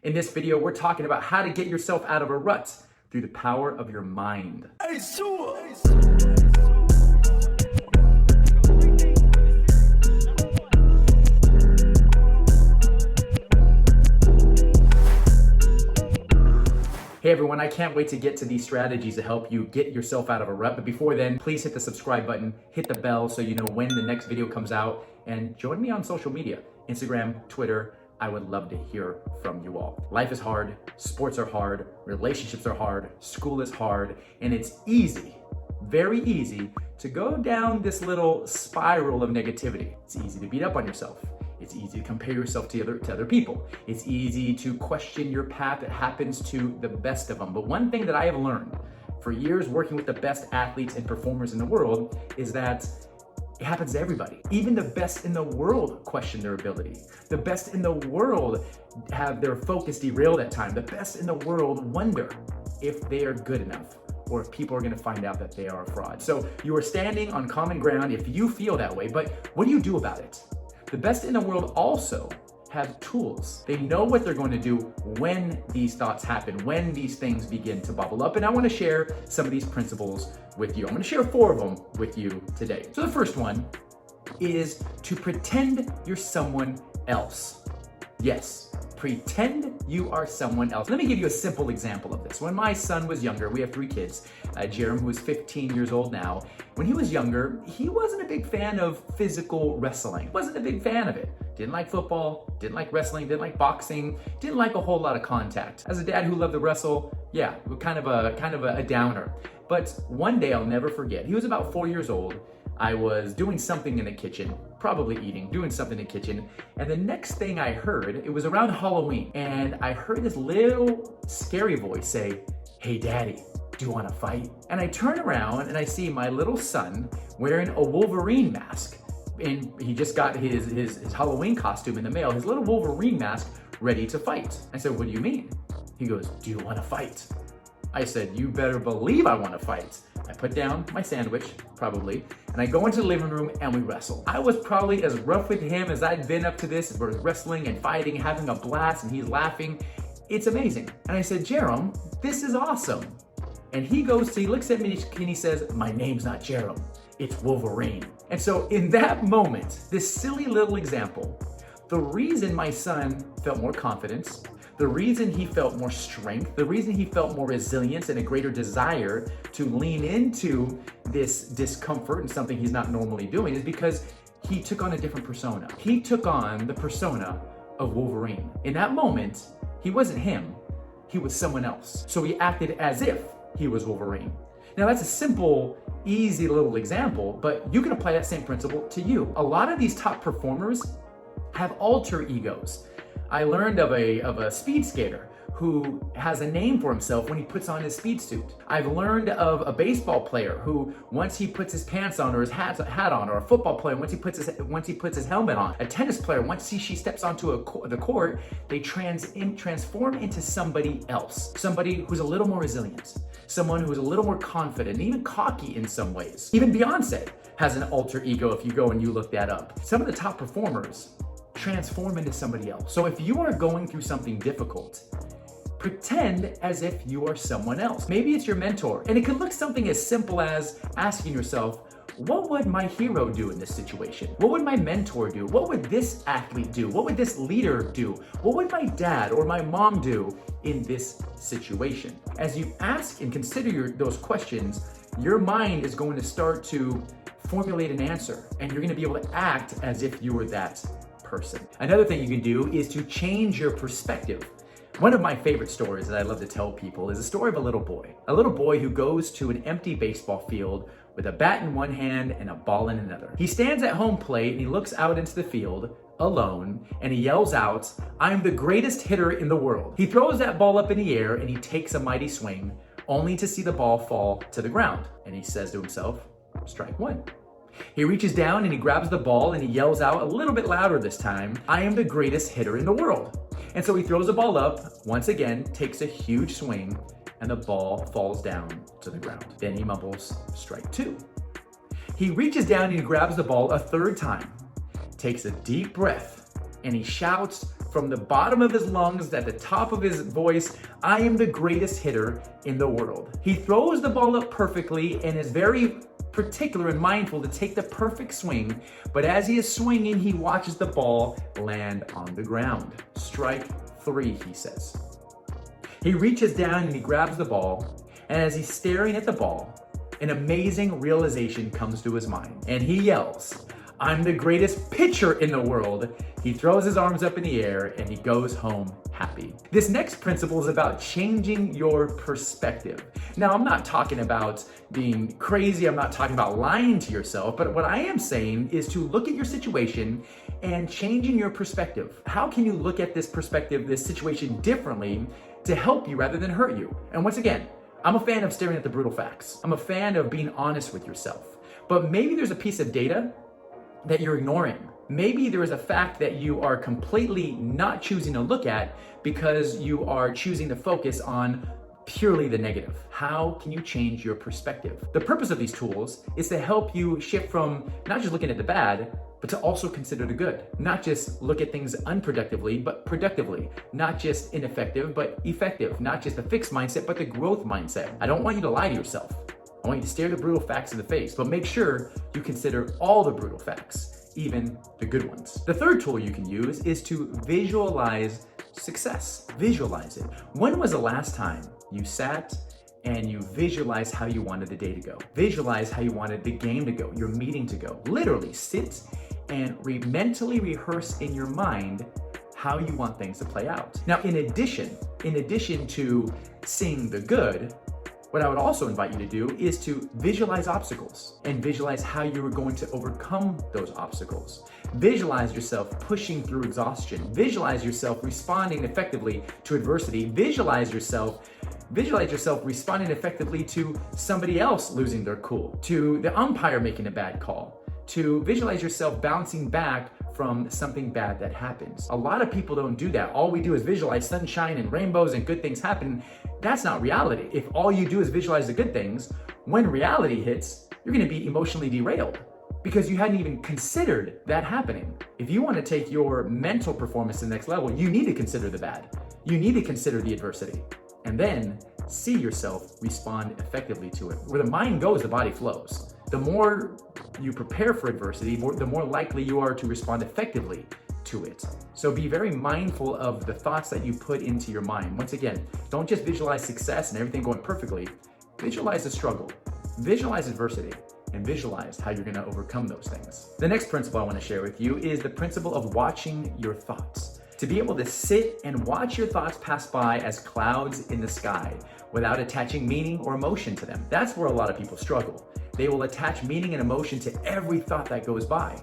In this video, we're talking about how to get yourself out of a rut through the power of your mind. Hey everyone, I can't wait to get to these strategies to help you get yourself out of a rut. But before then, please hit the subscribe button, hit the bell so you know when the next video comes out, and join me on social media, Instagram, Twitter. I would love to hear from you all. Life is hard, sports are hard, relationships are hard, school is hard, and it's easy, very easy, to go down this little spiral of negativity. It's easy to beat up on yourself. It's easy to compare yourself to other people. It's easy to question your path. It happens to the best of them. But one thing that I have learned for years working with the best athletes and performers in the world is that it happens to everybody. Even the best in the world question their ability. The best in the world have their focus derailed at times. The best in the world wonder if they are good enough or if people are gonna find out that they are a fraud. So you are standing on common ground if you feel that way, but what do you do about it? The best in the world also have tools. They know what they're going to do when these thoughts happen, when these things begin to bubble up. And I want to share some of these principles with you. I'm going to share 4 of them with you today. So the first one is to pretend you're someone else. Yes, pretend you are someone else. Let me give you a simple example of this. When my son was younger, we have 3 kids, Jerem, who is 15 years old now. When he was younger, he wasn't a big fan of physical wrestling. Wasn't a big fan of it. Didn't like football, didn't like wrestling, didn't like boxing, didn't like a whole lot of contact. As a dad who loved to wrestle, yeah, kind of a downer. But one day I'll never forget. He was about 4 years old. I was doing something in the kitchen, probably eating, doing something in the kitchen. And the next thing I heard, it was around Halloween, and I heard this little scary voice say, "Hey daddy, do you wanna fight?" And I turn around and I see my little son wearing a Wolverine mask. And he just got his Halloween costume in the mail, his little Wolverine mask ready to fight. I said, "What do you mean?" He goes, "Do you wanna fight?" I said, "You better believe I wanna fight." I put down my sandwich, probably, and I go into the living room and we wrestle. I was probably as rough with him as I'd been up to this. We're wrestling and fighting, having a blast, and he's laughing. It's amazing. And I said, "Jerem, this is awesome." And he looks at me and he says, "My name's not Jerem, it's Wolverine." And so in that moment, this silly little example, the reason my son felt more confidence, the reason he felt more strength, the reason he felt more resilience and a greater desire to lean into this discomfort and something he's not normally doing is because he took on a different persona. He took on the persona of Wolverine. In that moment, he wasn't him, he was someone else. So he acted as if he was Wolverine. Now that's a simple, easy little example, but you can apply that same principle to you. A lot of these top performers have alter egos. I learned of a speed skater who has a name for himself when he puts on his speed suit. I've learned of a baseball player who, once he puts his pants on or his hat on, or a football player, once he puts his helmet on, a tennis player, once she steps onto the court, they transform into somebody else, somebody who's a little more resilient, someone who's a little more confident, and even cocky in some ways. Even Beyonce has an alter ego if you go and you look that up. Some of the top performers transform into somebody else. So if you are going through something difficult, pretend as if you are someone else. Maybe it's your mentor, and it could look something as simple as asking yourself, what would my hero do in this situation? What would my mentor do? What would this athlete do? What would this leader do? What would my dad or my mom do in this situation? As you ask and consider those questions, your mind is going to start to formulate an answer, and you're going to be able to act as if you were that person. Another thing you can do is to change your perspective. One of my favorite stories that I love to tell people is a story of a little boy who goes to an empty baseball field with a bat in one hand and a ball in another. He stands at home plate and he looks out into the field alone and he yells out, "I'm the greatest hitter in the world." He throws that ball up in the air and he takes a mighty swing, only to see the ball fall to the ground. And he says to himself, "Strike one." He reaches down and he grabs the ball and he yells out a little bit louder this time, "I am the greatest hitter in the world." And so he throws the ball up, once again, takes a huge swing, and the ball falls down to the ground. Then he mumbles, "Strike two." He reaches down and he grabs the ball a third time, takes a deep breath, and he shouts from the bottom of his lungs at the top of his voice, I am the greatest hitter in the world. He throws the ball up perfectly and is very particular and mindful to take the perfect swing, but as he is swinging, he watches the ball land on the ground. Strike 3, he says. He reaches down and he grabs the ball, and as he's staring at the ball, an amazing realization comes to his mind, and he yells, I'm the greatest pitcher in the world. He throws his arms up in the air and he goes home happy. This next principle is about changing your perspective. Now, I'm not talking about being crazy. I'm not talking about lying to yourself, but what I am saying is to look at your situation and changing your perspective. How can you look at this perspective, this situation differently to help you rather than hurt you? And once again, I'm a fan of staring at the brutal facts. I'm a fan of being honest with yourself. But maybe there's a piece of data that you're ignoring. Maybe there is a fact that you are completely not choosing to look at because you are choosing to focus on purely the negative. How can you change your perspective? The purpose of these tools is to help you shift from not just looking at the bad, but to also consider the good. Not just look at things unproductively, but productively. Not just ineffective, but effective. Not just a fixed mindset, but the growth mindset. I don't want you to lie to yourself. I want you to stare the brutal facts in the face, but make sure you consider all the brutal facts, even the good ones. The third tool you can use is to visualize success. Visualize it. When was the last time you sat and you visualized how you wanted the day to go? Visualize how you wanted the game to go, your meeting to go. Literally sit and mentally rehearse in your mind how you want things to play out. Now, in addition to seeing the good, what I would also invite you to do is to visualize obstacles and visualize how you are going to overcome those obstacles. Visualize yourself pushing through exhaustion. Visualize yourself responding effectively to adversity. Visualize yourself responding effectively to somebody else losing their cool, to the umpire making a bad call, to visualize yourself bouncing back from something bad that happens. A lot of people don't do that. All we do is visualize sunshine and rainbows and good things happen. That's not reality. If all you do is visualize the good things, when reality hits, you're gonna be emotionally derailed because you hadn't even considered that happening. If you wanna take your mental performance to the next level, you need to consider the bad. You need to consider the adversity and then see yourself respond effectively to it. Where the mind goes, the body flows. The more you prepare for adversity, the more likely you are to respond effectively to it. So be very mindful of the thoughts that you put into your mind. Once again, don't just visualize success and everything going perfectly. Visualize the struggle, visualize adversity, and visualize how you're gonna overcome those things. The next principle I wanna share with you is the principle of watching your thoughts. To be able to sit and watch your thoughts pass by as clouds in the sky without attaching meaning or emotion to them. That's where a lot of people struggle. They will attach meaning and emotion to every thought that goes by.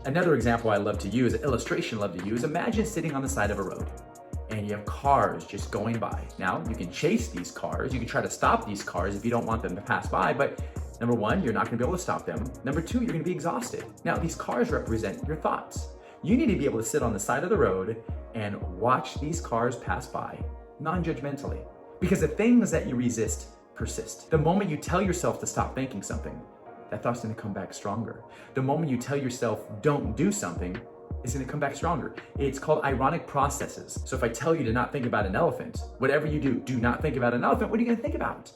Another example I love to use, an illustration I love to use, imagine sitting on the side of a road and you have cars just going by. Now, you can chase these cars, you can try to stop these cars if you don't want them to pass by, but number one, you're not gonna be able to stop them. Number two, you're gonna be exhausted. Now, these cars represent your thoughts. You need to be able to sit on the side of the road and watch these cars pass by non-judgmentally, because the things that you resist persist. The moment you tell yourself to stop thinking something, that thought's gonna come back stronger. The moment you tell yourself don't do something, it's gonna come back stronger. It's called ironic processes. So if I tell you to not think about an elephant, whatever you do not think about an elephant, what are you gonna think about?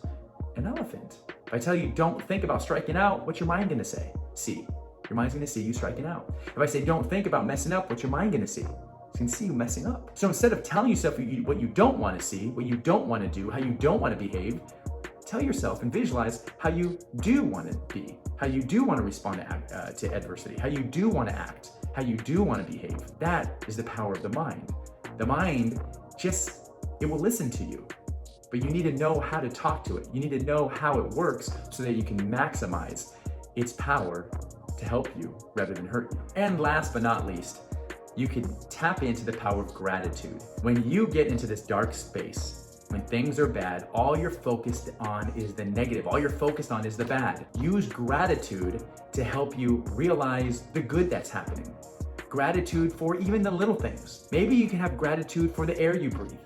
An elephant. If I tell you don't think about striking out, what's your mind gonna say? See. Your mind's gonna see you striking out. If I say don't think about messing up, what's your mind gonna see? It's gonna see you messing up. So instead of telling yourself what you don't wanna see, what you don't wanna do, how you don't wanna behave, tell yourself and visualize how you do want to be, how you do want to respond to adversity, how you do want to act, how you do want to behave. That is the power of the mind. The mind it will listen to you, but you need to know how to talk to it. You need to know how it works so that you can maximize its power to help you rather than hurt you. And last but not least, you can tap into the power of gratitude. When you get into this dark space, when things are bad, all you're focused on is the negative. All you're focused on is the bad. Use gratitude to help you realize the good that's happening. Gratitude for even the little things. Maybe you can have gratitude for the air you breathe.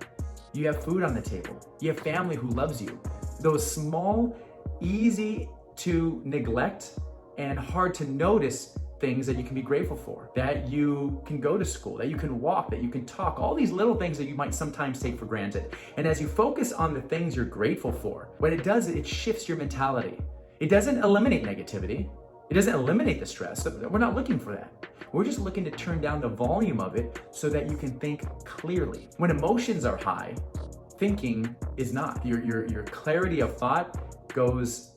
You have food on the table. You have family who loves you. Those small, easy to neglect and hard to notice things that you can be grateful for, that you can go to school, that you can walk, that you can talk, all these little things that you might sometimes take for granted. And as you focus on the things you're grateful for, what it does, it shifts your mentality. It doesn't eliminate negativity. It doesn't eliminate the stress. We're not looking for that. We're just looking to turn down the volume of it so that you can think clearly. When emotions are high, thinking is not. Your clarity of thought goes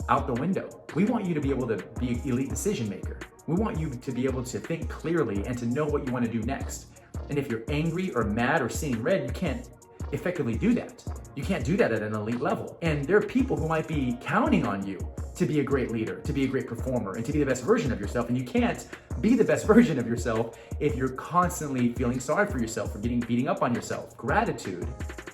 out the window. We want you to be able to be an elite decision maker. We want you to be able to think clearly and to know what you want to do next. And if you're angry or mad or seeing red, you can't effectively do that. You can't do that at an elite level. And there are people who might be counting on you to be a great leader, to be a great performer, and to be the best version of yourself. And you can't be the best version of yourself if you're constantly feeling sorry for yourself or beating up on yourself. Gratitude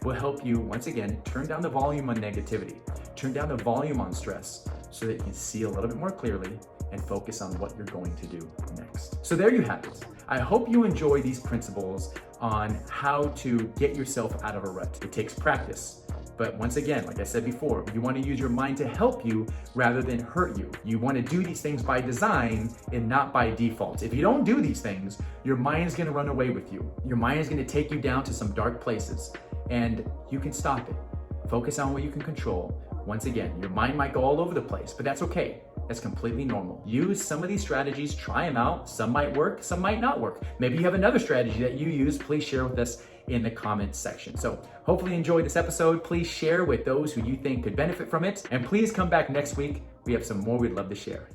will help you, once again, turn down the volume on negativity, turn down the volume on stress so that you can see a little bit more clearly and focus on what you're going to do next. So there you have it. I hope you enjoy these principles on how to get yourself out of a rut. It takes practice. But once again, like I said before, you want to use your mind to help you rather than hurt you. You want to do these things by design and not by default. If you don't do these things, your mind is going to run away with you. Your mind is going to take you down to some dark places, and you can stop it. Focus on what you can control. Once again, your mind might go all over the place, but that's okay. That's completely normal. Use some of these strategies, try them out. Some might work, some might not work. Maybe you have another strategy that you use. Please share with us in the comments section. So hopefully you enjoyed this episode. Please share with those who you think could benefit from it. And please come back next week. We have some more we'd love to share.